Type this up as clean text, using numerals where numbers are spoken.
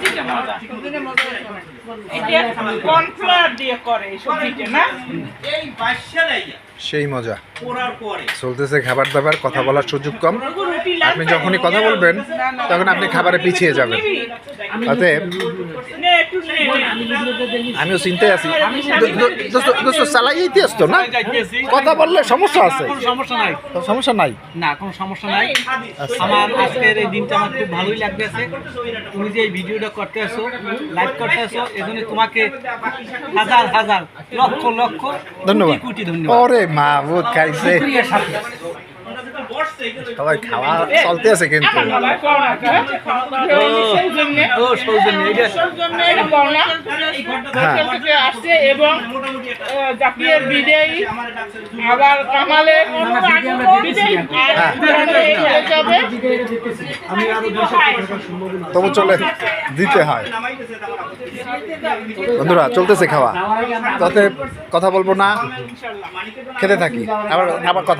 সবজিটা মজা, এটা কর্নফ্লাওয়ার দিয়ে করে এই সবজিটা না? এই বাদশা লাইয়া সেই মজা পোড়ার পরে চলতেছে খাবার দাবার, কথা বলার সুযোগ কম। রুটি আপনি যখনই কথা বলবেন তখন আপনি খাবারে পিছিয়ে যাবেন। অতএব নে একটু নে। আমিও চিন্তায় আছি। দোস্ত চালাইতে আসতো না, কথা বললে সমস্যা আছে? সমস্যা নাই, সমস্যা নাই। না কোনো সমস্যা নাই। আমার আজকের এই দিনটা আমার খুব ভালোই লাগতেছে। তুমি যে এই ভিডিওটা করতে আসো, লাইভ করতে আসো, এজন্য তোমাকে হাজার হাজার লক্ষ লক্ষ ধন্যবাদ। কোটি ধন্যবাদ। ওরে মাহবুব খাইছে, শুকরিয়ার সাথে। সবাই খাওয়া চলতে আছে কিন্তু। ও সৌজন্য এটা হ্যাঁ আসছে এবং জাকিরের বিদায়ী আবার কামালের বিদায়ী আমি আরো 200 টাকা সম্ভব না। তবু চলে দিতে হয়। বন্ধুরা চলতেছে খাওয়া, তাতে কথা বলবো না, খেতে থাকি। আবার আবার কথা